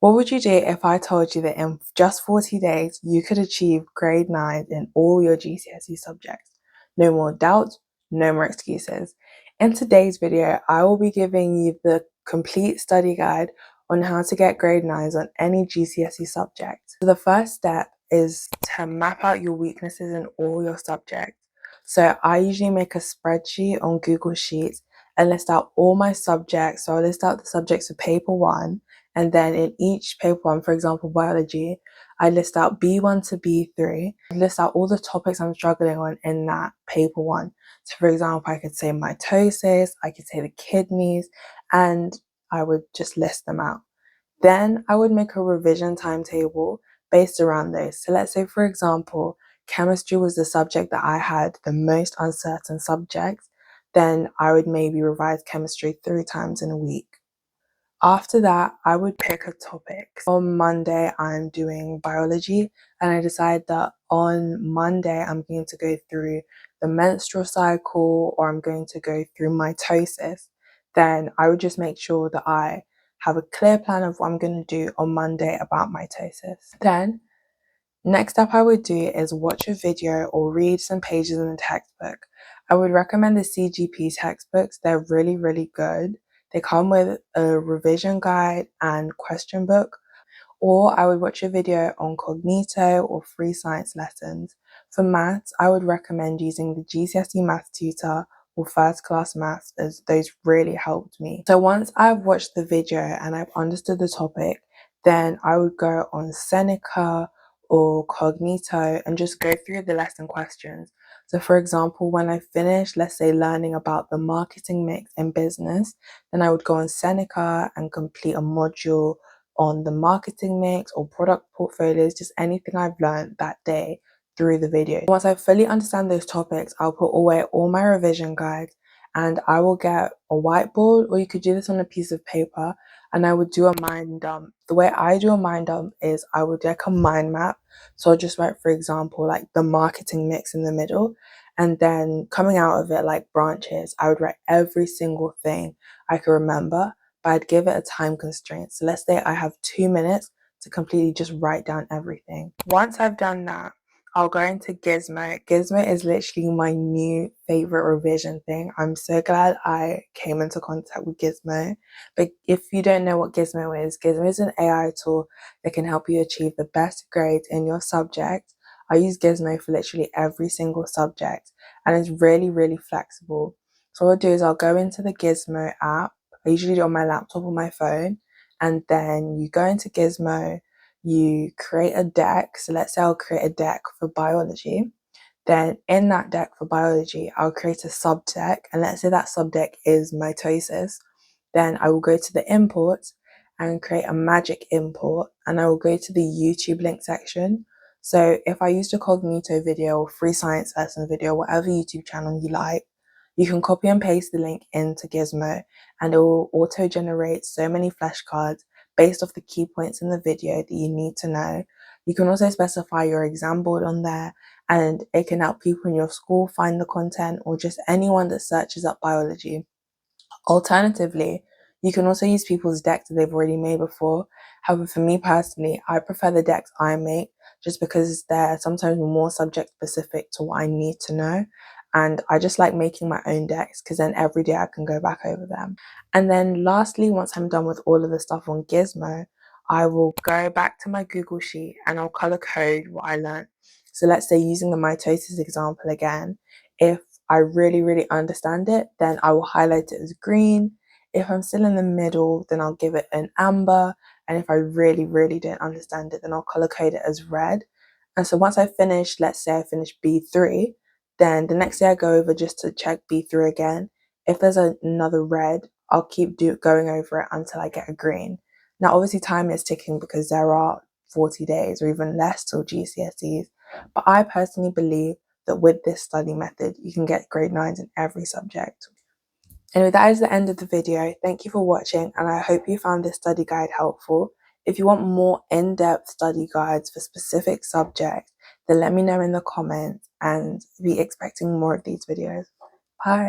What would you do if I told you that in just 40 days, you could achieve grade 9 in all your GCSE subjects? No more doubts, no more excuses. In today's video, I will be giving you the complete study guide on how to get grade 9s on any GCSE subject. So the first step is to map out your weaknesses in all your subjects. So I usually make a spreadsheet on Google Sheets and list out all my subjects. So I list out the subjects for paper 1. And then in each paper one, for example, biology, I list out B1 to B3. I list out all the topics I'm struggling on in that paper 1. So for example, I could say mitosis, I could say the kidneys, and I would just list them out. Then I would make a revision timetable based around those. So let's say, for example, chemistry was the subject that I had the most uncertain subjects. Then I would maybe revise chemistry 3 times in a week. After that, I would pick a topic. On Monday, I'm doing biology, and I decided that on Monday, I'm going to go through the menstrual cycle, or I'm going to go through mitosis. Then I would just make sure that I have a clear plan of what I'm going to do on Monday about mitosis. Then, next up I would do is watch a video or read some pages in the textbook. I would recommend the CGP textbooks. They're really, really good. They come with a revision guide and question book. Or I would watch a video on cognito or free science lessons. For maths, I would recommend using the Gcse math tutor or first class maths, as those really helped me. So once I've watched the video and I've understood the topic, then I would go on Seneca or cognito and just go through the lesson questions. So for example, when I finished, let's say, learning about the marketing mix in business, then I would go on Seneca and complete a module on the marketing mix or product portfolios, just anything I've learned that day through the video. Once I fully understand those topics, I'll put away all my revision guides and I will get a whiteboard, or you could do this on a piece of paper, and I would do a mind dump. The way I do a mind dump is I would like a mind map. So I'll just write, for example, like the marketing mix in the middle, and then coming out of it like branches, I would write every single thing I could remember, but I'd give it a time constraint. So let's say I have 2 minutes to completely just write down everything. Once I've done that, I'll go into Gizmo. Gizmo is literally my new favorite revision thing. I'm so glad I came into contact with Gizmo. But if you don't know what Gizmo is an AI tool that can help you achieve the best grades in your subject. I use Gizmo for literally every single subject, and it's really, really flexible. So what I'll do is I'll go into the Gizmo app. I usually do it on my laptop or my phone, and then you go into Gizmo, you create a deck. So let's say I'll create a deck for biology. Then in that deck for biology, I'll create a subdeck, and let's say that subdeck is mitosis. Then I will go to the imports and create a magic import, and I will go to the YouTube link section. So if I used a cognito video or free science lesson video, whatever YouTube channel you like, you can copy and paste the link into Gizmo, and it will auto generate so many flashcards based off the key points in the video that you need to know. You can also specify your exam board on there, and it can help people in your school find the content, or just anyone that searches up biology. Alternatively, you can also use people's decks that they've already made before. However, for me personally, I prefer the decks I make just because they're sometimes more subject specific to what I need to know. And I just like making my own decks because then every day I can go back over them. And then lastly, once I'm done with all of the stuff on Gizmo, I will go back to my Google Sheet and I'll color code what I learned. So let's say, using the mitosis example again, if I really, really understand it, then I will highlight it as green. If I'm still in the middle, then I'll give it an amber. And if I really, really don't understand it, then I'll color code it as red. And so once I finish, let's say I finish B3, then the next day I go over just to check B3 again. If there's another red, I'll keep going over it until I get a green. Now, obviously time is ticking because there are 40 days or even less till GCSEs. But I personally believe that with this study method, you can get grade 9s in every subject. Anyway, that is the end of the video. Thank you for watching, and I hope you found this study guide helpful. If you want more in-depth study guides for specific subjects, then let me know in the comments, and be expecting more of these videos. Bye.